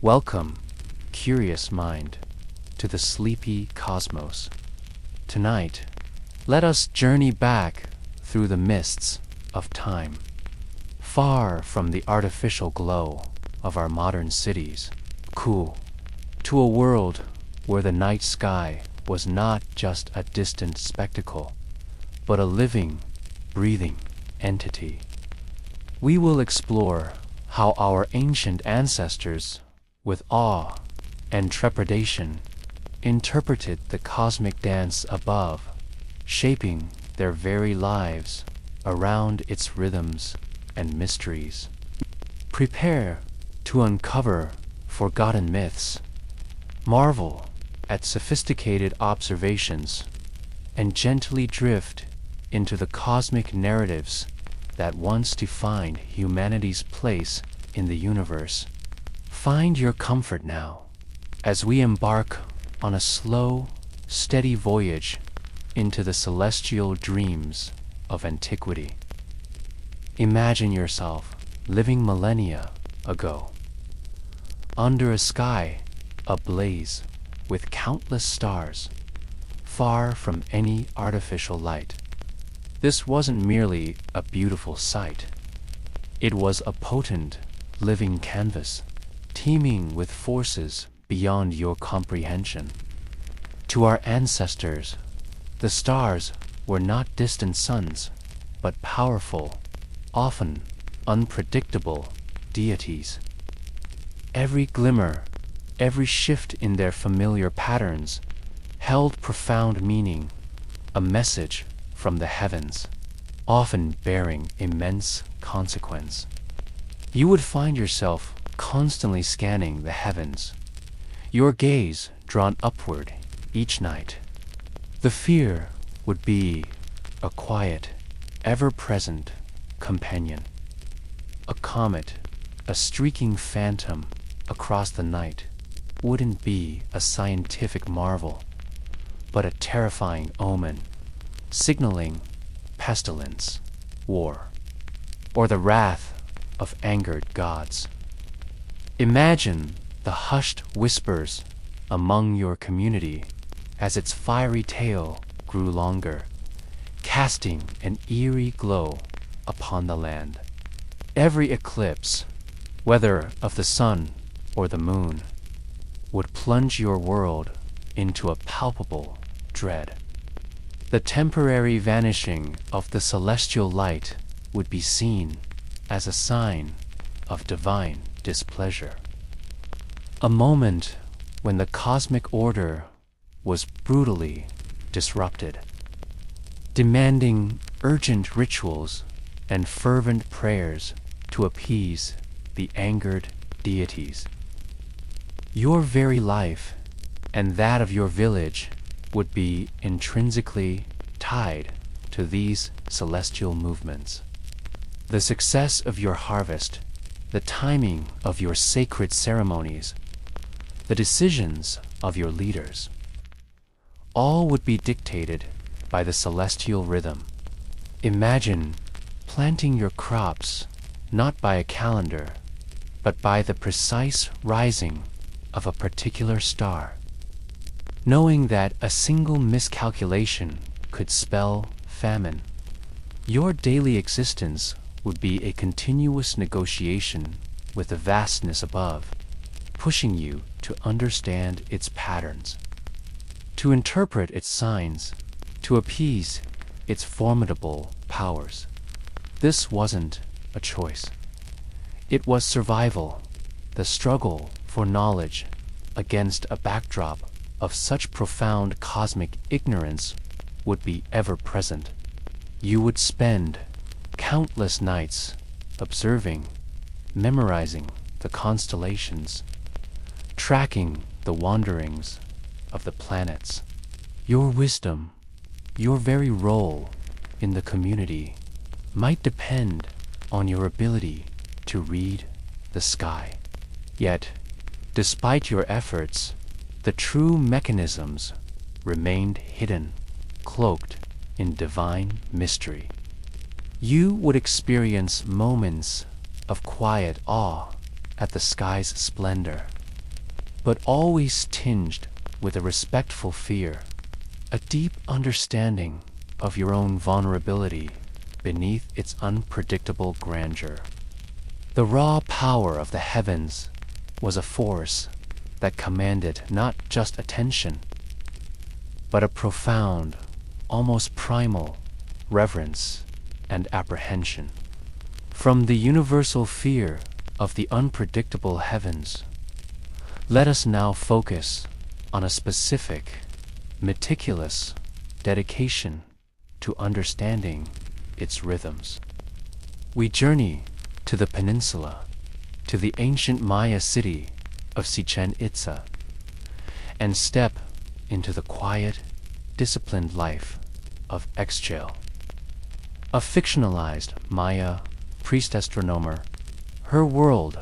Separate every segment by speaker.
Speaker 1: Welcome, curious mind, to the sleepy cosmos. Tonight, let us journey back through the mists of time, far from the artificial glow of our modern cities, cool, to a world where the night sky was not just a distant spectacle, but a living, breathing entity. We will explore how our ancient ancestors, with awe and trepidation, interpreted the cosmic dance above, shaping their very lives around its rhythms and mysteries. Prepare to uncover forgotten myths, marvel at sophisticated observations, and gently drift into the cosmic narratives that once defined humanity's place in the universe. Find your comfort now as we embark on a slow, steady voyage into the celestial dreams of antiquity. Imagine yourself living millennia ago, under a sky ablaze with countless stars, far from any artificial light. This wasn't merely a beautiful sight. It was a potent, living canvas, teeming with forces beyond your comprehension. To our ancestors, the stars were not distant suns, but powerful, often unpredictable deities. Every glimmer, every shift in their familiar patterns held profound meaning, a message from the heavens, often bearing immense consequence. You would find yourself constantly scanning the heavens, your gaze drawn upward each night. The fear would be a quiet, ever-present companion. A comet, a streaking phantom across the night, wouldn't be a scientific marvel, but a terrifying omen, signaling pestilence, war, or the wrath of angered gods. Imagine the hushed whispers among your community as its fiery tail grew longer, casting an eerie glow upon the land. Every eclipse, whether of the sun or the moon, would plunge your world into a palpable dread. The temporary vanishing of the celestial light would be seen as a sign of divine displeasure. A moment when the cosmic order was brutally disrupted, demanding urgent rituals and fervent prayers to appease the angered deities. Your very life and that of your village would be intrinsically tied to these celestial movements. The success of your harvest, the timing of your sacred ceremonies, the decisions of your leaders, all would be dictated by the celestial rhythm. Imagine planting your crops not by a calendar, but by the precise rising of a particular star, knowing that a single miscalculation could spell famine. Your daily existence would be a continuous negotiation with the vastness above, pushing you to understand its patterns, to interpret its signs, to appease its formidable powers. This wasn't a choice. It was survival, the struggle for knowledge against a backdrop of such profound cosmic ignorance would be ever present. You would spend countless nights observing, memorizing the constellations, tracking the wanderings of the planets. Your wisdom, your very role in the community, might depend on your ability to read the sky. Yet, despite your efforts, the true mechanisms remained hidden, cloaked in divine mystery. You would experience moments of quiet awe at the sky's splendor, but always tinged with a respectful fear, a deep understanding of your own vulnerability beneath its unpredictable grandeur. The raw power of the heavens was a force that commanded not just attention, but a profound, almost primal, reverence and apprehension. From the universal fear of the unpredictable heavens, let us now focus on a specific, meticulous dedication to understanding its rhythms. We journey to the peninsula, to the ancient Maya city of Chichen Itza, and step into the quiet, disciplined life of Exchel, a fictionalized Maya priest-astronomer. Her world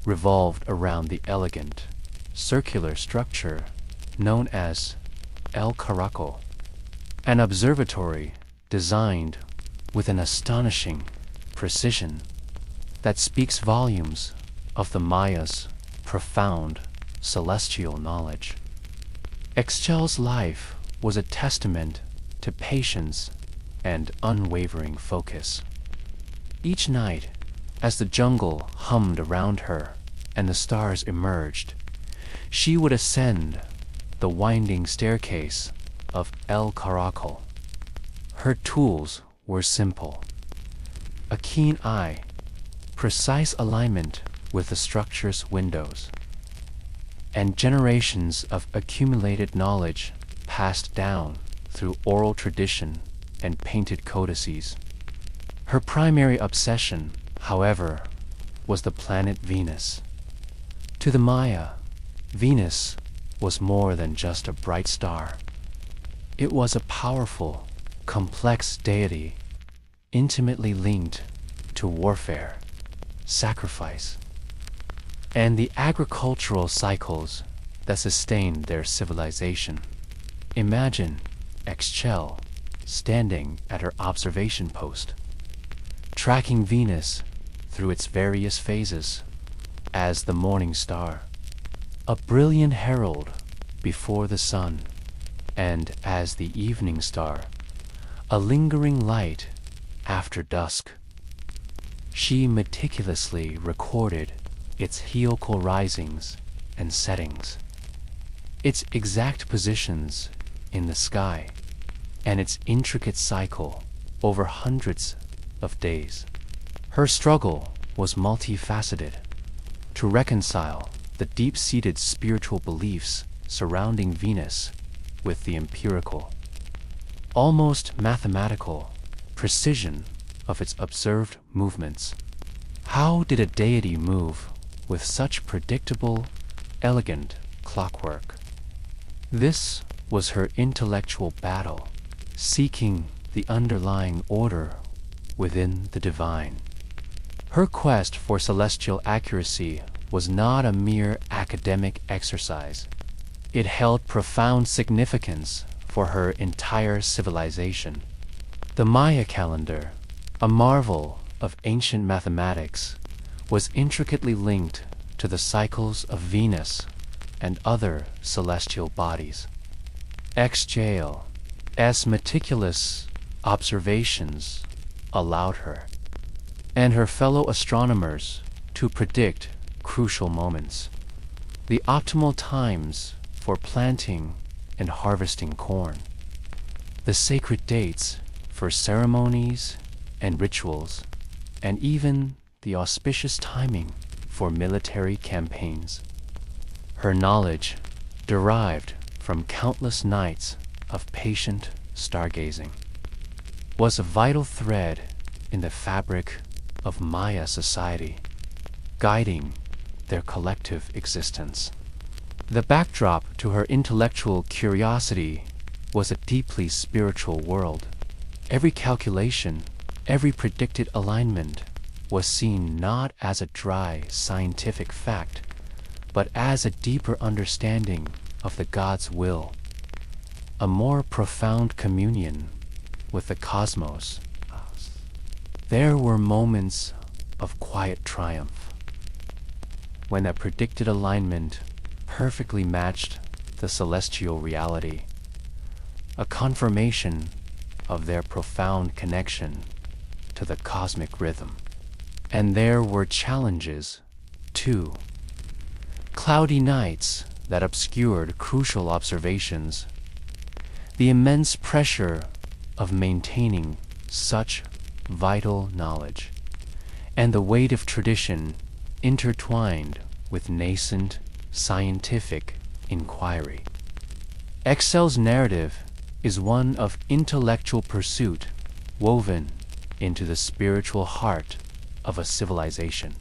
Speaker 1: revolved around the elegant, circular structure known as El Caraco, an observatory designed with an astonishing precision that speaks volumes of the Mayas' profound celestial knowledge. Exchel's life was a testament to patience and unwavering focus. Each night, as the jungle hummed around her and the stars emerged, she would ascend the winding staircase of El Caracal. Her tools were simple: a keen eye, precise alignment with the structure's windows, and generations of accumulated knowledge passed down through oral tradition and painted codices. Her primary obsession, however, was the planet Venus. To the Maya, Venus was more than just a bright star. It was a powerful, complex deity, intimately linked to warfare, sacrifice, and the agricultural cycles that sustained their civilization. Imagine Exchel standing at her observation post, tracking Venus through its various phases as the morning star, a brilliant herald before the sun, and as the evening star, a lingering light after dusk. She meticulously recorded its heliacal risings and settings, its exact positions in the sky, and its intricate cycle over hundreds of days. Her struggle was multifaceted: to reconcile the deep-seated spiritual beliefs surrounding Venus with the empirical, almost mathematical, precision of its observed movements. How did a deity move with such predictable, elegant clockwork? This was her intellectual battle, seeking the underlying order within the divine. Her quest for celestial accuracy was not a mere academic exercise. It held profound significance for her entire civilization. The Maya calendar, a marvel of ancient mathematics, was intricately linked to the cycles of Venus and other celestial bodies. Exchel's meticulous observations allowed her and her fellow astronomers to predict crucial moments, the optimal times for planting and harvesting corn, the sacred dates for ceremonies and rituals, and even the auspicious timing for military campaigns. Her knowledge, derived from countless nights of patient stargazing, was a vital thread in the fabric of Maya society, guiding their collective existence. The backdrop to her intellectual curiosity was a deeply spiritual world. Every calculation, every predicted alignment was seen not as a dry scientific fact, but as a deeper understanding of the God's will, a more profound communion with the cosmos. There were moments of quiet triumph when a predicted alignment perfectly matched the celestial reality, a confirmation of their profound connection to the cosmic rhythm. And there were challenges, too. Cloudy nights that obscured crucial observations, the immense pressure of maintaining such vital knowledge, and the weight of tradition intertwined with nascent scientific inquiry. Excel's narrative is one of intellectual pursuit woven into the spiritual heart of a civilization.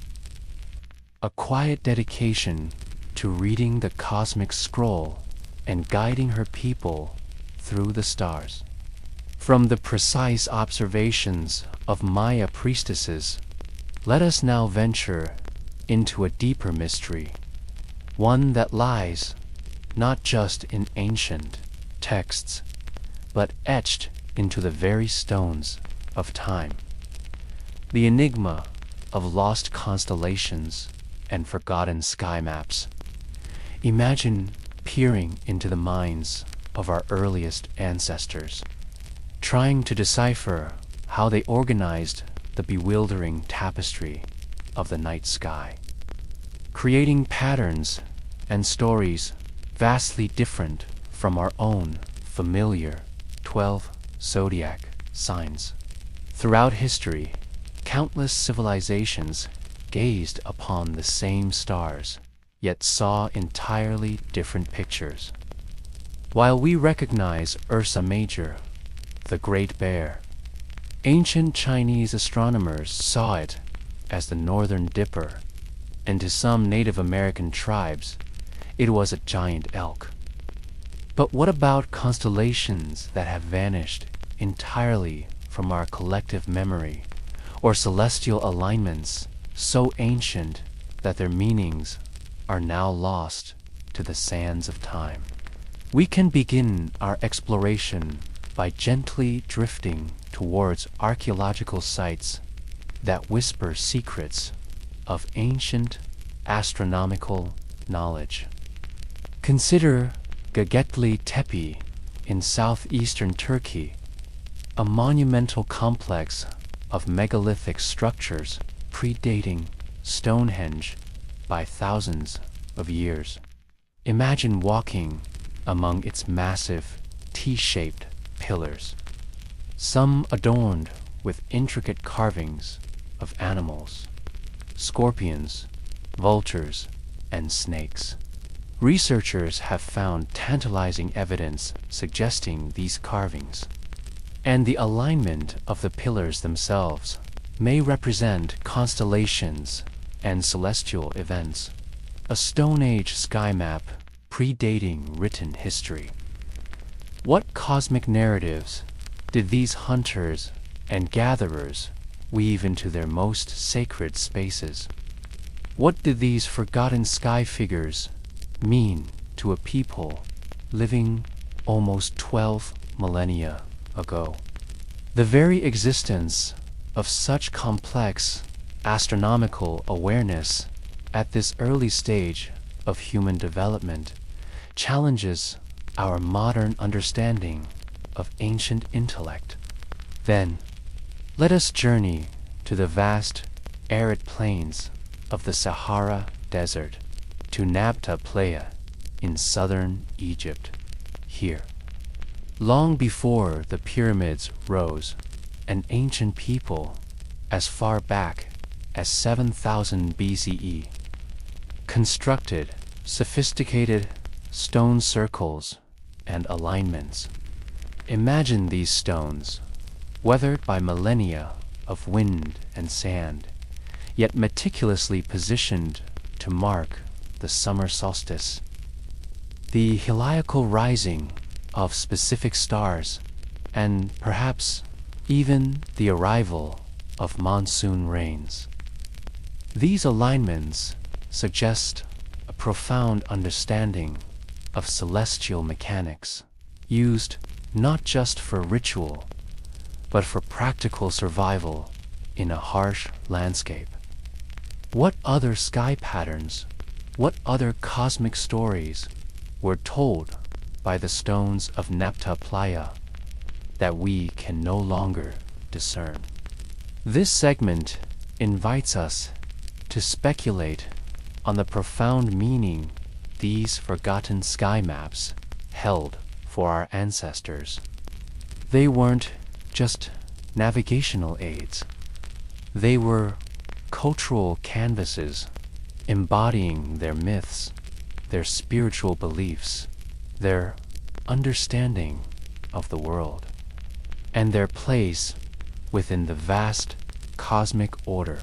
Speaker 1: A quiet dedication to reading the cosmic scroll and guiding her people through the stars. From the precise observations of Maya priestesses, let us now venture into a deeper mystery, one that lies not just in ancient texts, but etched into the very stones of time. The enigma of lost constellations and forgotten sky maps. Imagine peering into the minds of our earliest ancestors, trying to decipher how they organized the bewildering tapestry of the night sky, creating patterns and stories vastly different from our own familiar 12 zodiac signs. Throughout history, countless civilizations gazed upon the same stars, yet saw entirely different pictures. While we recognize Ursa Major, the Great Bear, ancient Chinese astronomers saw it as the Northern Dipper, and to some Native American tribes, it was a giant elk. But what about constellations that have vanished entirely from our collective memory, or celestial alignments so ancient that their meanings are now lost to the sands of time? We can begin our exploration by gently drifting towards archaeological sites that whisper secrets of ancient astronomical knowledge. Consider Göbekli Tepe in southeastern Turkey, a monumental complex of megalithic structures predating Stonehenge by thousands of years. Imagine walking among its massive T-shaped pillars, some adorned with intricate carvings of animals, scorpions, vultures, and snakes. Researchers have found tantalizing evidence suggesting these carvings, and the alignment of the pillars themselves may represent constellations and celestial events, a Stone Age sky map predating written history. What cosmic narratives did these hunters and gatherers weave into their most sacred spaces? What did these forgotten sky figures mean to a people living almost 12 millennia ago? The very existence of such complex astronomical awareness at this early stage of human development challenges our modern understanding of ancient intellect. Then, let us journey to the vast, arid plains of the Sahara Desert, to Nabta Playa in southern Egypt. Here, long before the pyramids rose, an ancient people as far back as 7000 BCE constructed sophisticated stone circles and alignments. Imagine these stones, weathered by millennia of wind and sand, yet meticulously positioned to mark the summer solstice, the heliacal rising of specific stars, and perhaps even the arrival of monsoon rains. These alignments suggest a profound understanding of celestial mechanics, used not just for ritual, but for practical survival in a harsh landscape. What other sky patterns What other cosmic stories were told by the stones of Napta Playa that we can no longer discern? This segment invites us to speculate on the profound meaning these forgotten sky maps held for our ancestors. They weren't just navigational aids. They were cultural canvases embodying their myths, their spiritual beliefs, their understanding of the world, and their place within the vast cosmic order.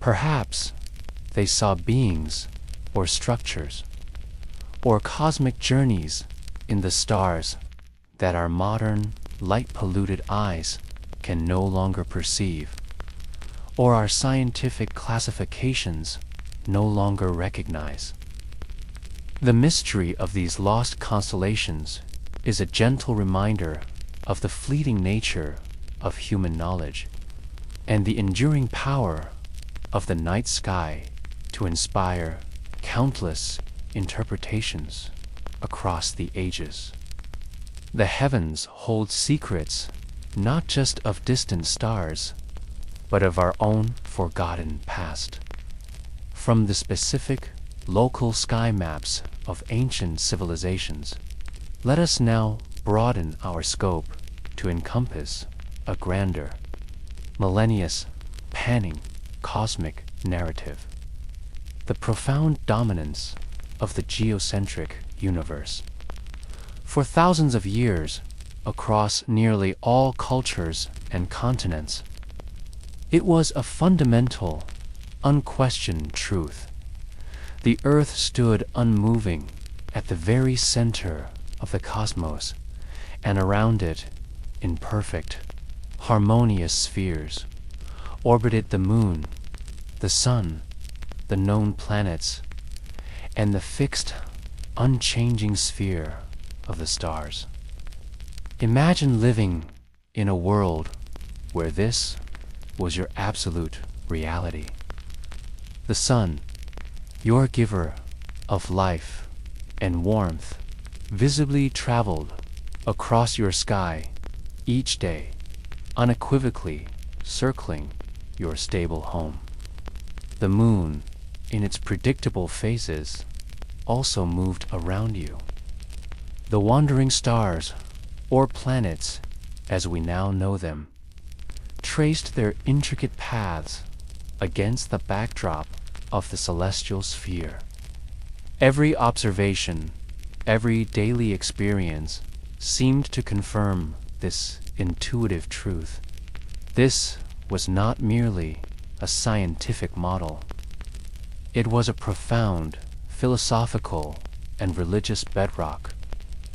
Speaker 1: Perhaps they saw beings or structures or cosmic journeys in the stars that our modern light-polluted eyes can no longer perceive, or our scientific classifications no longer recognize. The mystery of these lost constellations is a gentle reminder of the fleeting nature of human knowledge and the enduring power of the night sky to inspire countless interpretations across the ages. The heavens hold secrets not just of distant stars, but of our own forgotten past. From the specific local sky maps of ancient civilizations, let us now broaden our scope to encompass a grander, millennium panning cosmic narrative. The profound dominance of the geocentric universe. For thousands of years, across nearly all cultures and continents, it was a fundamental, unquestioned truth. The Earth stood unmoving at the very center of the cosmos, and around it, in perfect, harmonious spheres, orbited the moon, the sun, the known planets, and the fixed, unchanging sphere of the stars. Imagine living in a world where this was your absolute reality. The sun, your giver of life and warmth, visibly traveled across your sky each day, unequivocally circling your stable home. The moon, in its predictable phases, also moved around you. The wandering stars, or planets as we now know them, traced their intricate paths against the backdrop of the celestial sphere. Every observation, every daily experience seemed to confirm this intuitive truth. This was not merely a scientific model. It was a profound philosophical and religious bedrock.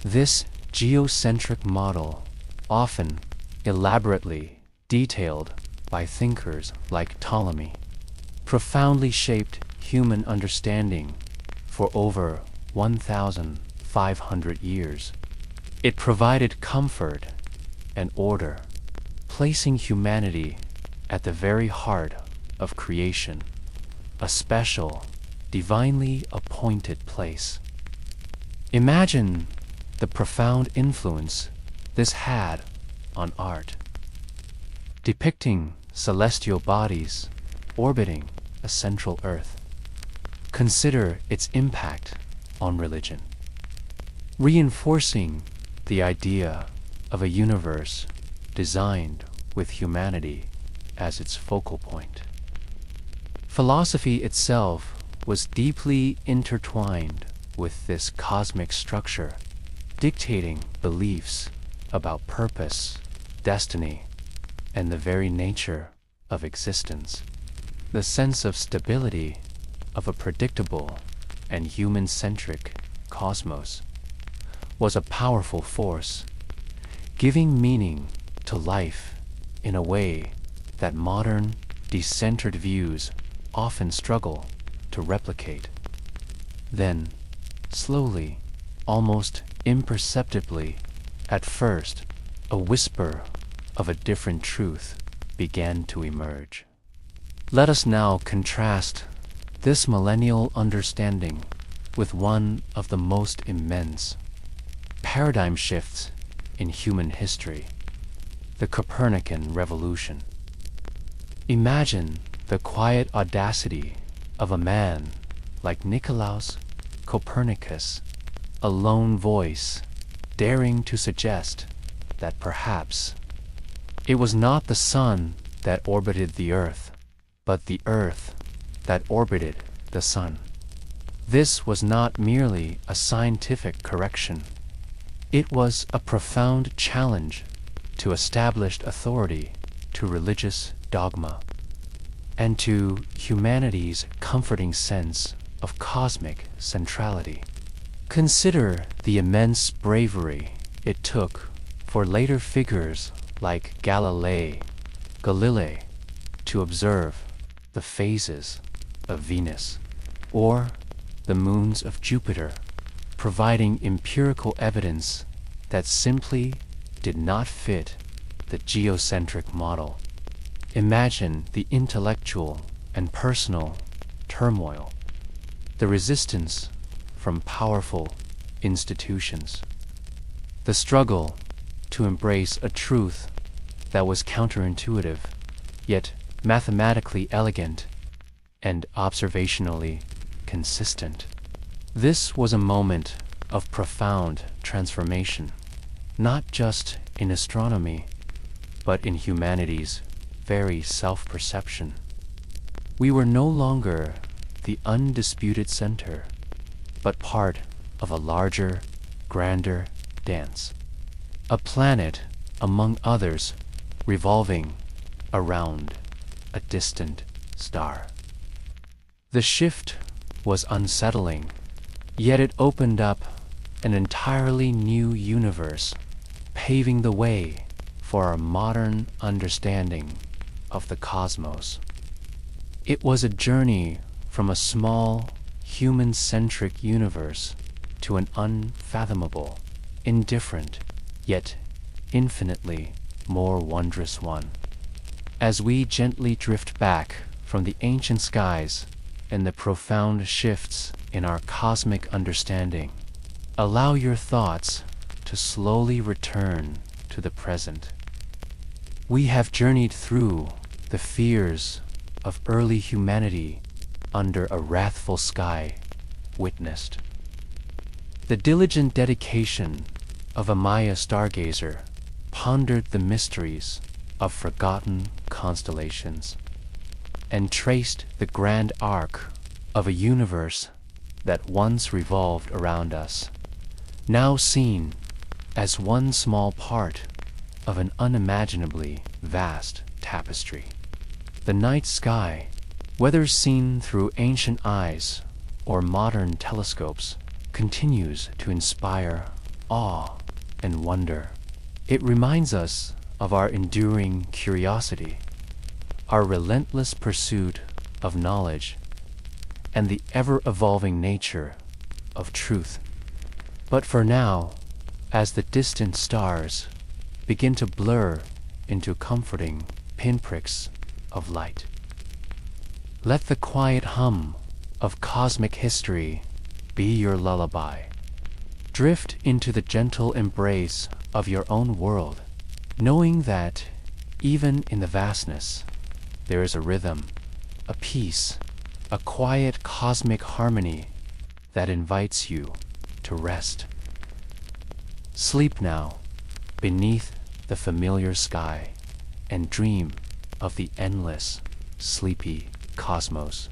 Speaker 1: This geocentric model, often elaborately detailed by thinkers like Ptolemy, profoundly shaped human understanding for over 1,500 years. It provided comfort and order, placing humanity at the very heart of creation, a special, divinely appointed place. Imagine the profound influence this had on art, depicting celestial bodies orbiting a central Earth. Consider its impact on religion, reinforcing the idea of a universe designed with humanity as its focal point. Philosophy itself was deeply intertwined with this cosmic structure, dictating beliefs about purpose, destiny, and the very nature of existence. The sense of stability of a predictable and human-centric cosmos was a powerful force, giving meaning to life in a way that modern, decentered views often struggle to replicate. Then, slowly, almost imperceptibly, at first, a whisper of a different truth began to emerge. Let us now contrast this millennial understanding with one of the most immense paradigm shifts in human history, the Copernican revolution. Imagine the quiet audacity of a man like Nicolaus Copernicus, a lone voice daring to suggest that perhaps it was not the sun that orbited the Earth, but the Earth that orbited the sun. This was not merely a scientific correction. It was a profound challenge to established authority, to religious dogma, and to humanity's comforting sense of cosmic centrality. Consider the immense bravery it took for later figures like Galilei to observe the phases of Venus or the moons of Jupiter, providing empirical evidence that simply did not fit the geocentric model. Imagine the intellectual and personal turmoil, the resistance from powerful institutions, the struggle to embrace a truth that was counterintuitive, yet mathematically elegant and observationally consistent. This was a moment of profound transformation, not just in astronomy, but in humanity's very self-perception. We were no longer the undisputed center, but part of a larger, grander dance. A planet, among others, revolving around a distant star. The shift was unsettling, yet it opened up an entirely new universe, paving the way for our modern understanding of the cosmos. It was a journey from a small, human-centric universe to an unfathomable, indifferent, yet infinitely more wondrous one. As we gently drift back from the ancient skies and the profound shifts in our cosmic understanding, allow your thoughts to slowly return to the present. We have journeyed through the fears of early humanity under a wrathful sky, witnessed the diligent dedication of a Maya stargazer, pondered the mysteries of forgotten constellations, and traced the grand arc of a universe that once revolved around us, now seen as one small part of an unimaginably vast tapestry. The night sky, whether seen through ancient eyes or modern telescopes, continues to inspire awe and wonder. It reminds us of our enduring curiosity, our relentless pursuit of knowledge, and the ever-evolving nature of truth. But for now, as the distant stars begin to blur into comforting pinpricks of light, let the quiet hum of cosmic history be your lullaby. Drift into the gentle embrace of your own world, knowing that even in the vastness, there is a rhythm, a peace, a quiet cosmic harmony that invites you to rest. Sleep now beneath the familiar sky and dream of the endless, sleepy cosmos